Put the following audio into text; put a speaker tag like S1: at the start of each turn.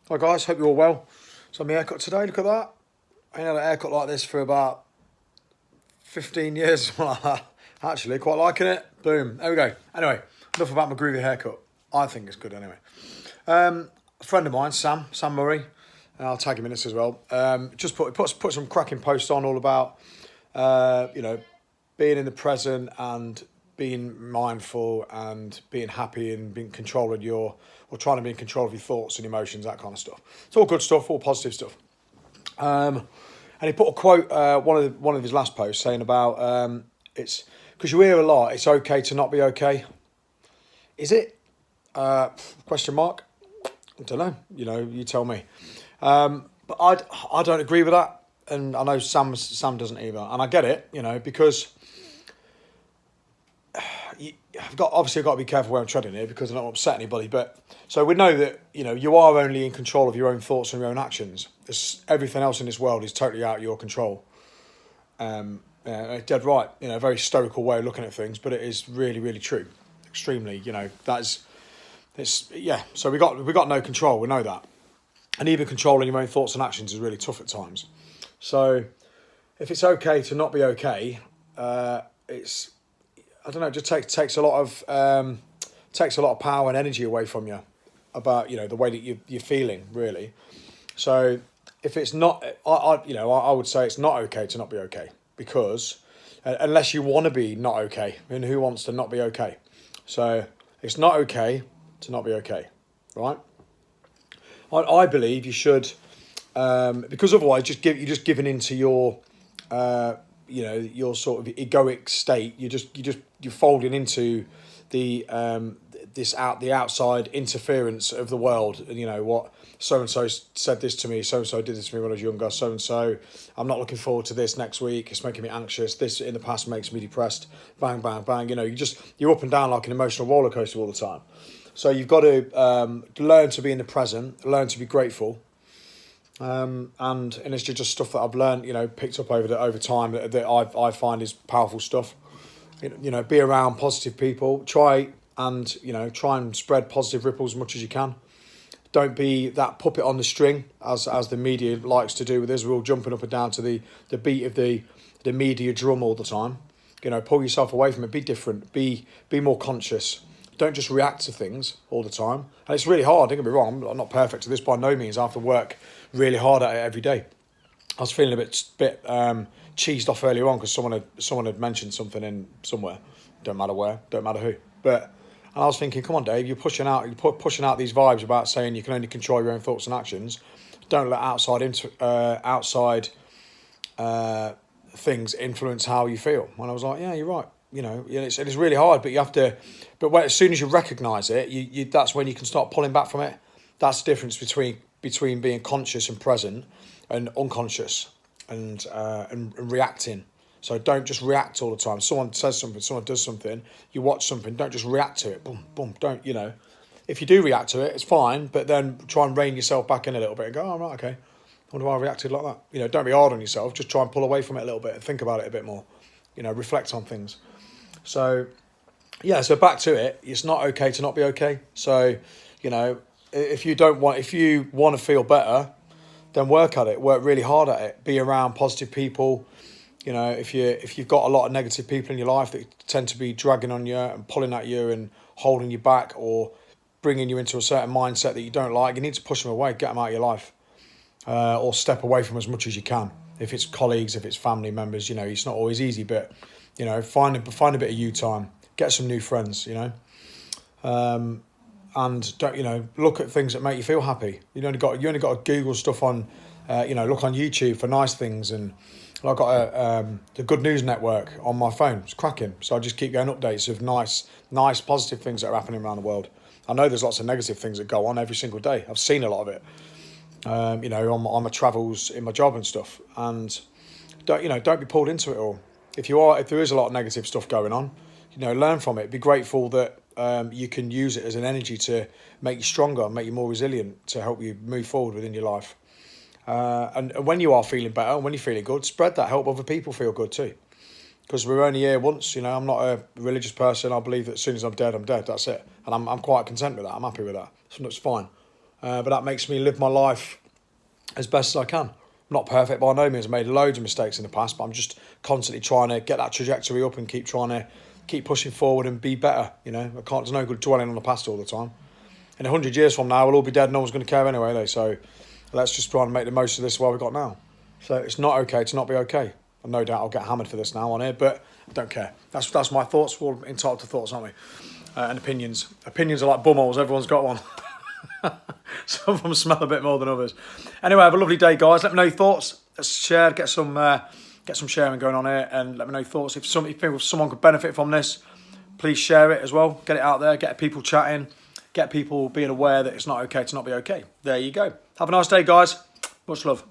S1: Hi guys, hope you're all well. So my haircut today, look at that. I ain't had a haircut like this for about 15 years, something like that. Actually, quite liking it. Boom, there we go. Anyway, enough about my groovy haircut. I think it's good anyway. A friend of mine, Sam Murray, and I'll tag him in this as well, just put some cracking posts on all about, being in the present and being mindful and being happy and being controlling or trying to be in control of your thoughts and emotions, that kind of stuff. It's all good stuff, all positive stuff. And he put a quote, one of his last posts, saying about it's because you hear a lot. It's okay to not be okay. Is it? Question mark. I don't know. You tell me. But I don't agree with that, and I know Sam doesn't either, and I get it. Because I've obviously got to be careful where I'm treading here because I don't want to upset anybody. But so we know that you are only in control of your own thoughts and your own actions. Everything else in this world is totally out of your control. Dead right. A very stoical way of looking at things, but it is really, really true. Extremely. So we got no control. We know that, and even controlling your own thoughts and actions is really tough at times. So if it's okay to not be okay, it's I don't know. It just takes a lot of power and energy away from you about the way that you're feeling really. So if it's not, I would say it's not okay to not be okay because unless you want to be not okay, and who wants to not be okay? So it's not okay to not be okay, right? I believe you should, because otherwise you're just giving into your your sort of egoic state. You're folding into the the outside interference of the world. And what so and so said this to me, so and so did this to me when I was younger, so and so I'm not looking forward to this next week, it's making me anxious, this in the past makes me depressed, bang bang bang. You're up and down like an emotional roller coaster all the time. So you've got to learn to be in the present, learn to be grateful. And it's just stuff that I've learned, picked up over time that I find is powerful stuff. Be around positive people. Try and spread positive ripples as much as you can. Don't be that puppet on the string as the media likes to do with us. We're all jumping up and down to the beat of the media drum all the time. Pull yourself away from it. Be different. Be more conscious. Don't just react to things all the time. And it's really hard, don't get me wrong, I'm not perfect at this by no means. I have to work really hard at it every day. I was feeling a bit cheesed off earlier on because someone had mentioned something in somewhere. Don't matter where, don't matter who. And I was thinking, come on, Dave, you're pushing out these vibes about saying you can only control your own thoughts and actions. Don't let outside things influence how you feel. And I was like, yeah, you're right. It's really hard, but you have to. But as soon as you recognise it, you that's when you can start pulling back from it. That's the difference between being conscious and present, and unconscious and reacting. So don't just react all the time. Someone says something, someone does something, you watch something. Don't just react to it. Boom, boom. Don't If you do react to it, it's fine. But then try and rein yourself back in a little bit and go, oh, right, okay. I wonder why I reacted like that. Don't be hard on yourself. Just try and pull away from it a little bit and think about it a bit more. Reflect on things. So, so back to it. It's not okay to not be okay. So, if you want to feel better, then work at it. Work really hard at it. Be around positive people. If you've got a lot of negative people in your life that tend to be dragging on you and pulling at you and holding you back or bringing you into a certain mindset that you don't like, you need to push them away, get them out of your life, or step away from as much as you can. If it's colleagues, if it's family members, it's not always easy, but find a bit of you time, get some new friends, and don't look at things that make you feel happy. You only got to Google stuff on, look on YouTube for nice things. And I got the Good News Network on my phone. It's cracking. So I just keep getting updates of nice positive things that are happening around the world. I know there's lots of negative things that go on every single day. I've seen a lot of it, on my travels in my job and stuff. And don't be pulled into it all. If there is a lot of negative stuff going on, learn from it. Be grateful that you can use it as an energy to make you stronger, make you more resilient, to help you move forward within your life. And when you are feeling better and when you're feeling good, spread that. Help other people feel good too. Because we're only here once. I'm not a religious person. I believe that as soon as I'm dead, I'm dead. That's it. And I'm quite content with that. I'm happy with that. So it's fine. but that makes me live my life as best as I can. I'm not perfect by no means. I made loads of mistakes in the past, but I'm just constantly trying to get that trajectory up and keep pushing forward and be better. You know, there's no good dwelling on the past all the time. In 100 years from now, we'll all be dead. No one's going to care anyway, though. So let's just try and make the most of this while we've got now. So it's not okay to not be okay. And no doubt I'll get hammered for this now on here, but I don't care. That's my thoughts. We're all entitled to thoughts, aren't we? And opinions. Opinions are like bumholes. Everyone's got one. Some of them smell a bit more than others. Anyway, have a lovely day, guys. Let me know your thoughts. Let's share, get some sharing going on here, and let me know your thoughts. If someone could benefit from this, please share it as well. Get it out there. Get people chatting. Get people being aware that it's not okay to not be okay. There you go. Have a nice day, guys. Much love.